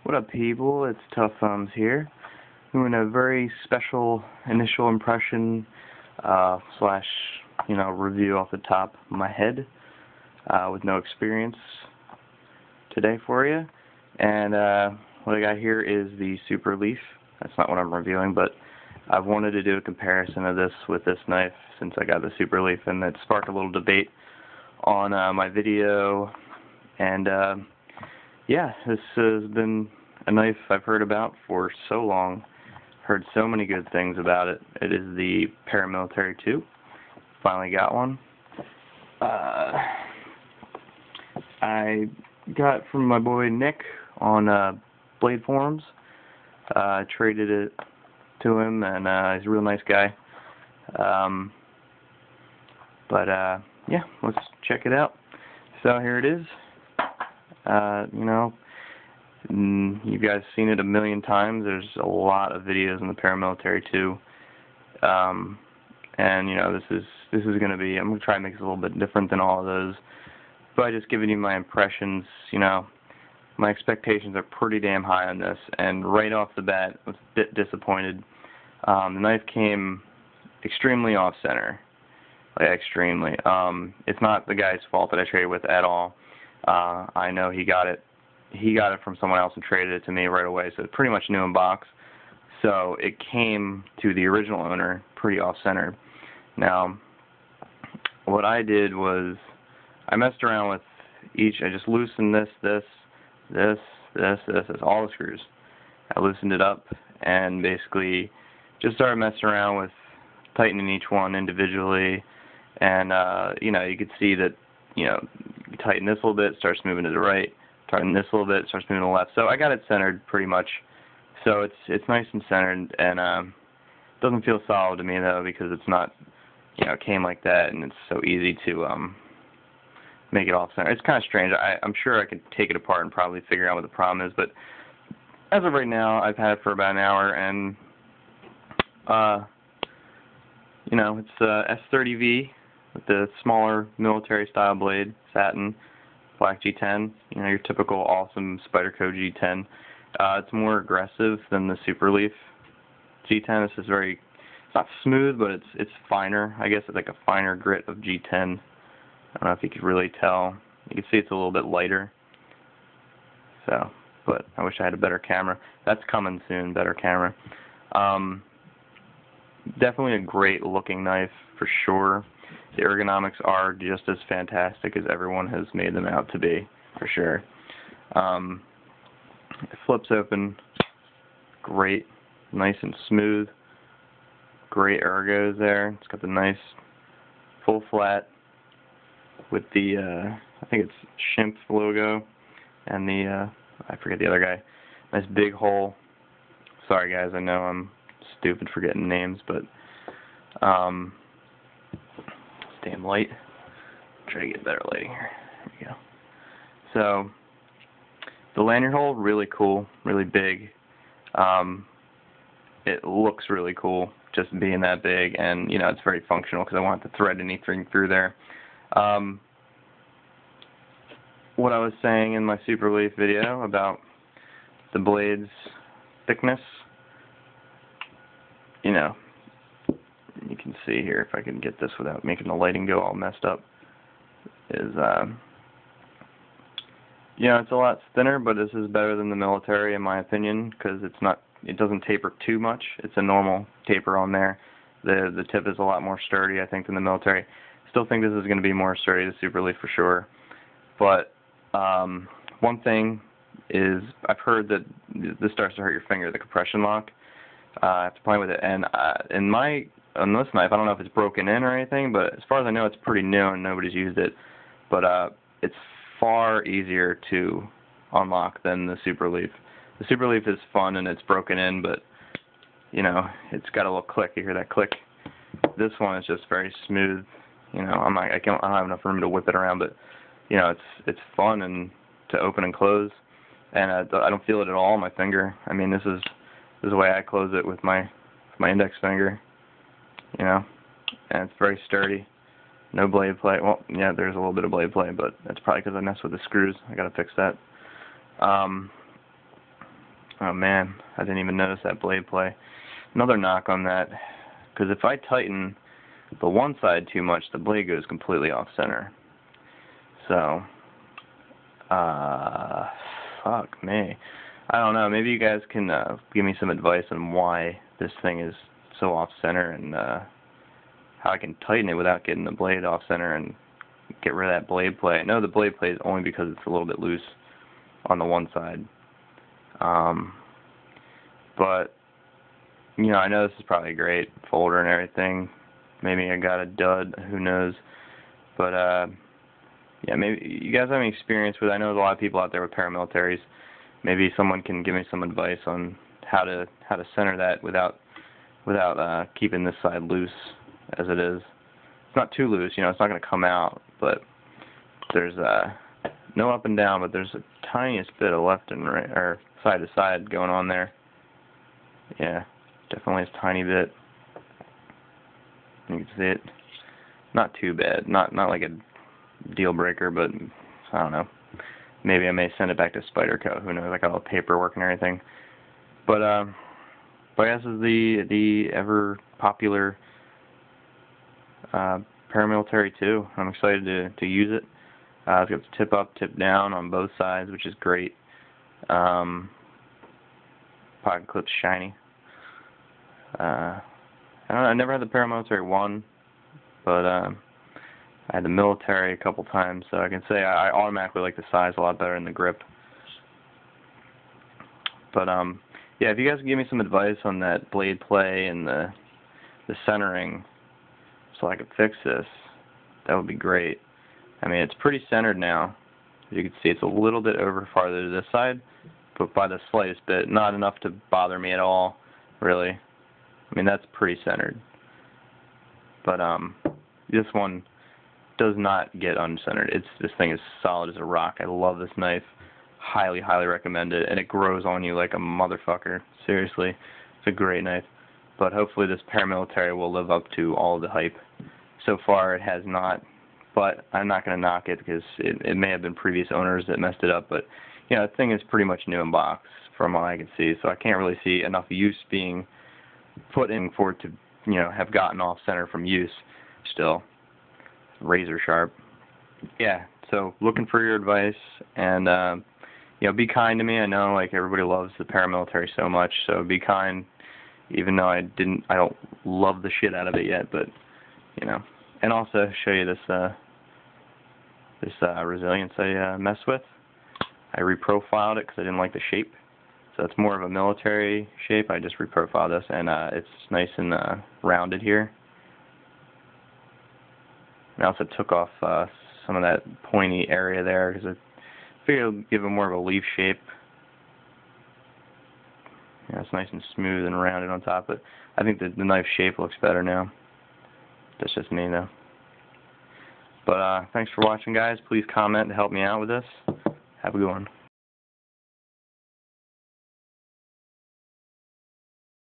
What up, people? It's Tough Thumbs here, doing a very special initial impression slash, review off the top of my head with no experience today for you. And what I got here is the Super Leaf. That's not what I'm reviewing, but I've wanted to do a comparison of this with this knife since I got the Super Leaf, and it sparked a little debate on my video. And yeah, this has been a knife I've heard about for so long. Heard so many good things about it. It is the Paramilitary 2. Finally got one. I got from my boy Nick on Blade Forums. I traded it to him, and he's a real nice guy. Yeah, let's check it out. So here it is. You guys seen it a million times. There's a lot of videos in the Paramilitary 2. And this is going to be, I'm going to try and make this a little bit different than all of those. By just giving you my impressions, my expectations are pretty damn high on this, and right off the bat, I was a bit disappointed. The knife came extremely off-center, like extremely. It's not the guy's fault that I traded with at all. I know he got it from someone else and traded it to me right away, so it's pretty much new in box. So it came to the original owner pretty off-center. Now, what I did was I messed around with each. I just loosened this, all the screws. I loosened it up and basically just started messing around with tightening each one individually. And you could see that you tighten this a little bit, starts moving to the right. Tighten this a little bit, starts moving to the left. So I got it centered pretty much. So it's nice and centered, and doesn't feel solid to me though, because it's not, it came like that, and it's so easy to make it off center. It's kind of strange. I'm sure I could take it apart and probably figure out what the problem is, but as of right now, I've had it for about an hour, and it's S30V with the smaller military style blade, satin, black G10, your typical awesome Spyderco G10. It's more aggressive than the Super Leaf G10. This is it's not smooth, but it's finer. I guess it's like a finer grit of G10. I don't know if you could really tell. You can see it's a little bit lighter. So, but I wish I had a better camera. That's coming soon, better camera. Definitely a great looking knife for sure. The ergonomics are just as fantastic as everyone has made them out to be, for sure. It flips open, great, nice and smooth, great ergos there. It's got the nice full flat with the, I think it's Shimp logo, and the, I forget the other guy. Nice big hole. Sorry guys, I know I'm stupid for getting names, but, damn light. Try to get better lighting here. There we go. So, the lanyard hole, really cool, really big. It looks really cool, just being that big, and it's very functional because I want to thread anything through there. What I was saying in my Super Leaf video about the blade's thickness, you can see here, if I can get this without making the lighting go all messed up, is, it's a lot thinner, but this is better than the military in my opinion, because it doesn't taper too much. It's a normal taper on there. The tip is a lot more sturdy, I think, than the military. Still think this is going to be more sturdy, the Super Leaf for sure. But one thing is, I've heard that this starts to hurt your finger, the compression lock. I have to play with it, and on this knife, I don't know if it's broken in or anything, but as far as I know, it's pretty new and nobody's used it. But it's far easier to unlock than the Super Leaf. The Super Leaf is fun and it's broken in, but it's got a little click. You hear that click? This one is just very smooth. I don't have enough room to whip it around, but it's fun and to open and close, and I don't feel it at all on my finger. I mean, this is the way I close it with my index finger. And it's very sturdy. No blade play. Well, yeah, there's a little bit of blade play, but that's probably because I messed with the screws. I gotta fix that. Oh man, I didn't even notice that blade play. Another knock on that, because if I tighten the one side too much, the blade goes completely off center. So, fuck me. I don't know, maybe you guys can give me some advice on why this thing is so off center, and how I can tighten it without getting the blade off center and get rid of that blade play. I know the blade play is only because it's a little bit loose on the one side. But, you know, I know this is probably a great folder and everything. Maybe I got a dud, who knows. But, yeah, maybe you guys have any experience with, I know there's a lot of people out there with paramilitaries. Maybe someone can give me some advice on how to center that without keeping this side loose as it is. It's not too loose, you know, it's not going to come out, but there's no up and down, but there's a tiniest bit of left and right, or side to side going on there. Yeah, definitely a tiny bit. You can see it. Not too bad. Not like a deal breaker, but I don't know. Maybe I may send it back to Spyderco. Who knows? I got all the paperwork and everything. But I guess is the ever popular Paramilitary 2. I'm excited to use it. It's got tip up, tip down on both sides, which is great. Pocket clip's shiny. I don't know, I never had the Paramilitary 1, but I had the military a couple times, so I can say I automatically like the size a lot better than the grip. But yeah, if you guys can give me some advice on that blade play and the centering, so I could fix this, that would be great. I mean, it's pretty centered now. As you can see, it's a little bit over farther to this side, but by the slightest bit, not enough to bother me at all, really. I mean, that's pretty centered. But this one does not get uncentered. This thing is solid as a rock. I love this knife. Highly, highly recommend it. And it grows on you like a motherfucker. Seriously. It's a great knife. But hopefully this Paramilitary will live up to all the hype. So far it has not. But I'm not going to knock it because it may have been previous owners that messed it up. But, you know, the thing is pretty much new in box from what I can see. So I can't really see enough use being put in for it to, you know, have gotten off center from use still. Razor sharp. Yeah, so looking for your advice, and you know, be kind to me. I know like everybody loves the Paramilitary so much, so be kind, even though I don't love the shit out of it yet, but you know. And also show you this resilience I messed with. I reprofiled it because I didn't like the shape. So it's more of a military shape. I just reprofiled this, and it's nice and rounded here. I also took off some of that pointy area there because I figured it would give it more of a leaf shape. Yeah, it's nice and smooth and rounded on top, but I think the knife shape looks better now. That's just me, though. But thanks for watching, guys. Please comment to help me out with this. Have a good one.